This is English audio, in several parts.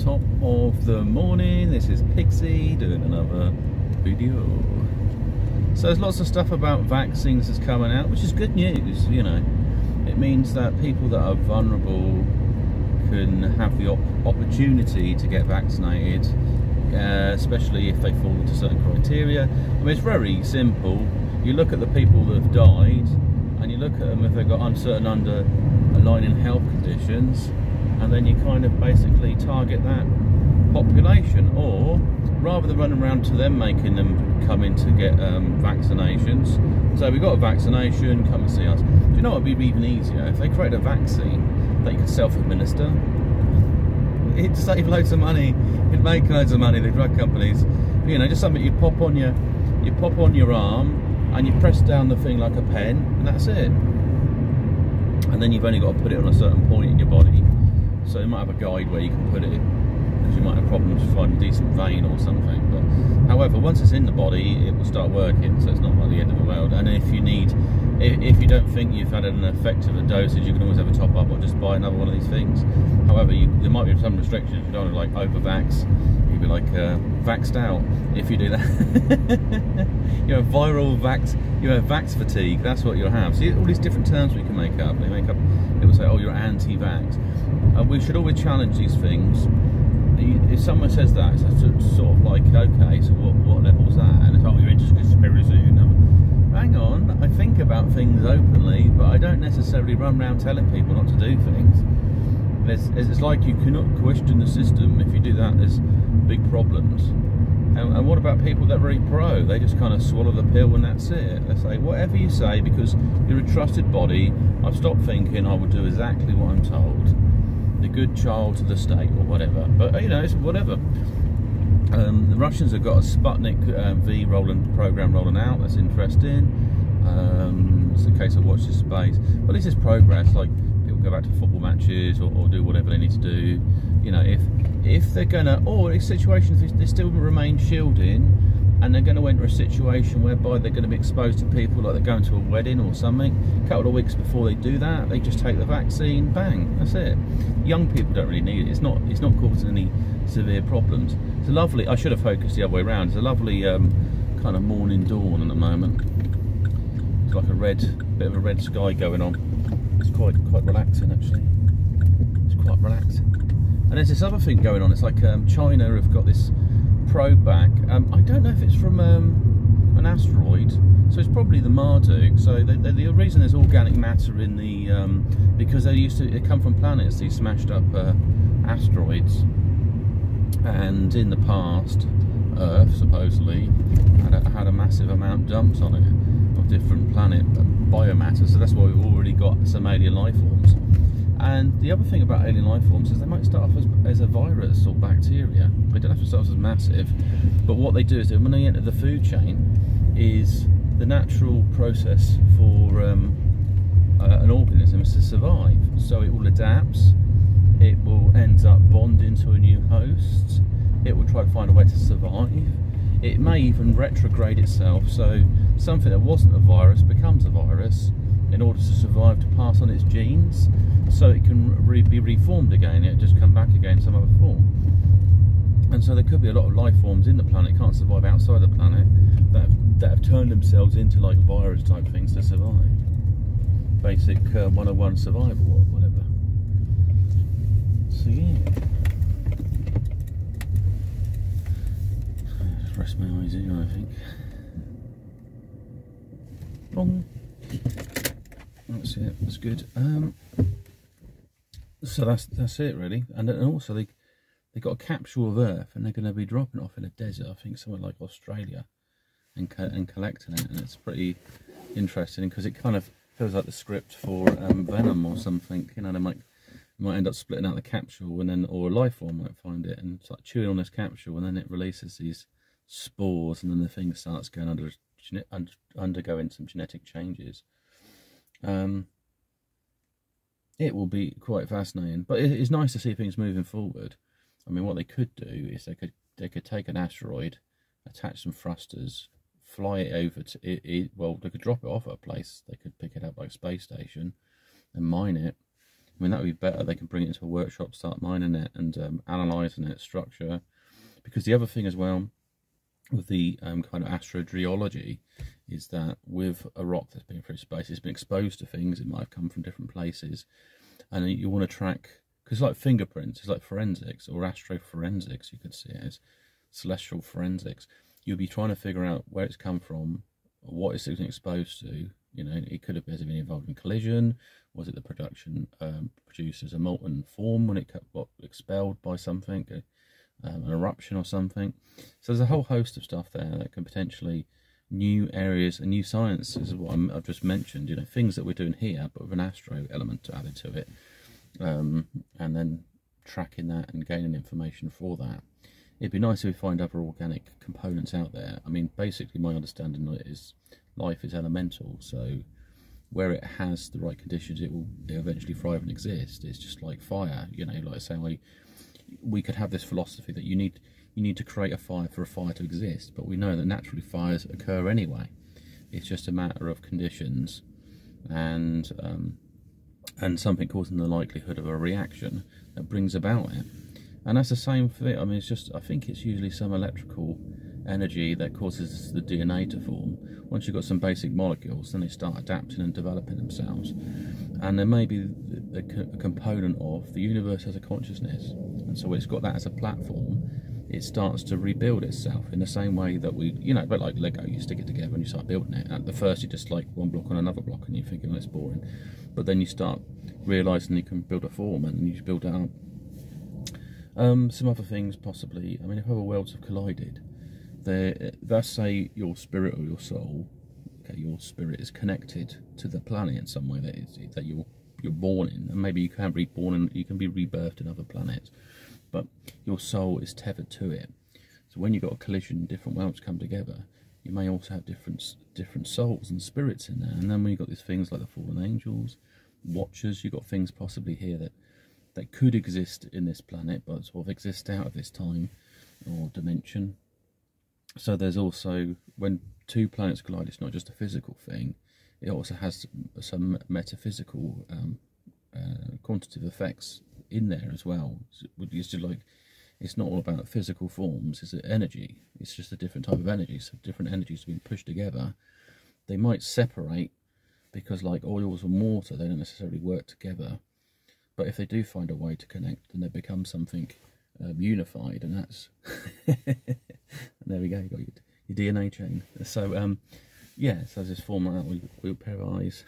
top of the morning. This is Pixie doing another video. So there's lots of stuff about vaccines that's coming out, which is good news, you know. It means that people that are vulnerable can have the opportunity to get vaccinated, especially if they fall into certain criteria. I mean, it's very simple. You look at the people that have died, and you look at them if they've got uncertain underlying health conditions, and then you kind of basically target that population. Or rather than running around to them making them come in to get vaccinations, so we've got a vaccination, come and see us. Do you know what would be even easier? If they create a vaccine that you could self-administer, it'd save loads of money, it'd make loads of money, the drug companies. You know, just something you pop on your arm, and you press down the thing like a pen, and that's it. And then you've only got to put it on a certain point in your body. So you might have a guide where you can put it, because you might have problems finding a decent vein or something. But however, once it's in the body, it will start working, so it's not like the end of the world. And if you don't think you've had an effective dosage, you can always have a top up or just buy another one of these things. However, there might be some restrictions. You don't want to like over-vax. You'd be like vaxxed out if you do that. You have viral vax, you have vax fatigue. That's what you'll have. See, all these different terms we can make up. People say, "Oh, you're anti-vax." We should always challenge these things. If someone says that, it's sort of like, okay, so what level's that? And it's, oh, you're into conspiracy. Hang on, I think about things openly, but I don't necessarily run around telling people not to do things. It's like you cannot question the system. If you do that, there's big problems. And what about people that are very pro? They just kind of swallow the pill and that's it. They say, whatever you say, because you're a trusted body, I've stopped thinking, I will do exactly what I'm told. The good child to the state, or whatever. But, you know, it's whatever. The Russians have got a Sputnik V program rolling out. That's interesting. It's a case of watch this space. But this is progress. Like, people go back to football matches or do whatever they need to do. You know, if they're gonna, or in situations if they still remain shielding, and they're going to enter a situation whereby they're going to be exposed to people, like they're going to a wedding or something, a couple of weeks before they do that, they just take the vaccine, bang, that's it. Young people don't really need it. It's not causing any severe problems. It's a lovely, I should have focused the other way around, it's a lovely kind of morning dawn at the moment. It's like a bit of a red sky going on. It's quite relaxing actually. It's quite relaxing. And there's this other thing going on. It's like China have got this probe back. I don't know if it's from an asteroid, so it's probably the Marduk. So the reason there's organic matter in the because they come from planets, these smashed up asteroids, and in the past Earth supposedly had a massive amount dumped on it of different planet biomatter. So that's why we've already got some alien life forms. And the other thing about alien life forms is they might start off as a virus or bacteria. They don't have to start off as massive. But what they do is that when they enter the food chain, is the natural process for an organism is to survive. So it will adapt, it will end up bonding to a new host, it will try to find a way to survive. It may even retrograde itself, so something that wasn't a virus becomes a virus in order to survive, to pass on its genes, so it can be reformed again. It just come back again in some other form. And so there could be a lot of life forms in the planet, can't survive outside the planet, that have turned themselves into like virus type things to survive. Basic 101 survival or whatever. So yeah. Just rest my eyes in, I think. Bong. That's it. That's good. So that's it really. And also they got a capsule of Earth, and they're going to be dropping it off in a desert, I think somewhere like Australia, and collecting it. And it's pretty interesting because it kind of feels like the script for Venom or something. You know, they might end up splitting out the capsule, and then, or a life form might find it and start chewing on this capsule, and then it releases these spores, and then the thing starts going undergoing some genetic changes. It will be quite fascinating, but it's nice to see things moving forward. I mean, what they could do is they could take an asteroid, attach some thrusters, fly it over to it. Well, they could drop it off at a place. They could pick it up like a space station and mine it, I mean, that would be better. They can bring it into a workshop, start mining it and analysing its structure. Because the other thing as well with the kind of astrogeology is that with a rock that's been through space, it's been exposed to things. It might have come from different places, and you want to track, because like fingerprints, it's like forensics or astroforensics. You could see it as celestial forensics. You'll be trying to figure out where it's come from, what it's been exposed to. You know, it could have been involved in collision. Was it the production produced as a molten form when it got expelled by something, an eruption or something? So there's a whole host of stuff there that can potentially, new areas and new sciences, is what I've just mentioned. You know, things that we're doing here, but with an astro element added to it, and then tracking that and gaining information for that. It'd be nice if we find other organic components out there. I mean, basically my understanding of it is life is elemental, so where it has the right conditions, it will eventually thrive and exist. It's just like fire, you know, like saying we could have this philosophy that you need to create a fire for a fire to exist, but we know that naturally fires occur anyway. It's just a matter of conditions and something causing the likelihood of a reaction that brings about it. And that's the same for it. I mean, it's just, I think it's usually some electrical energy that causes the DNA to form. Once you've got some basic molecules, then they start adapting and developing themselves. And there may be a component of the universe has a consciousness, and so it's got that as a platform. It starts to rebuild itself in the same way that we, you know, but like Lego, you stick it together and you start building it. At the first, you just like one block on another block, and you're thinking, oh, it's boring. But then you start realising you can build a form, and you build it up. Some other things possibly. I mean, if other worlds have collided, let's say your spirit or your soul, okay, your spirit is connected to the planet in some way that you're born in, and maybe you can be born and you can be rebirthed in other planets, but your soul is tethered to it. So when you've got a collision, different worlds come together, you may also have different souls and spirits in there. And then when you've got these things like the fallen angels, watchers, you've got things possibly here that could exist in this planet, but sort of exist out of this time or dimension. So there's also, when two planets collide, it's not just a physical thing, it also has some metaphysical quantitative effects in there as well. It's just like, it's not all about physical forms, it's energy. It's just a different type of energy. So different energies being pushed together, they might separate, because like oils and water, they don't necessarily work together. But if they do find a way to connect, then they become something unified, and that's and there we go, you got your DNA chain. So yeah, so this form like that with a pair of eyes.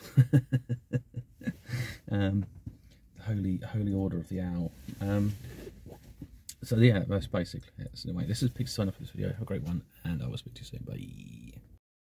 The holy order of the owl. So yeah, that's basically it. So anyway, this is Pig sign off for this video. Have a great one, and I will speak to you soon. Bye.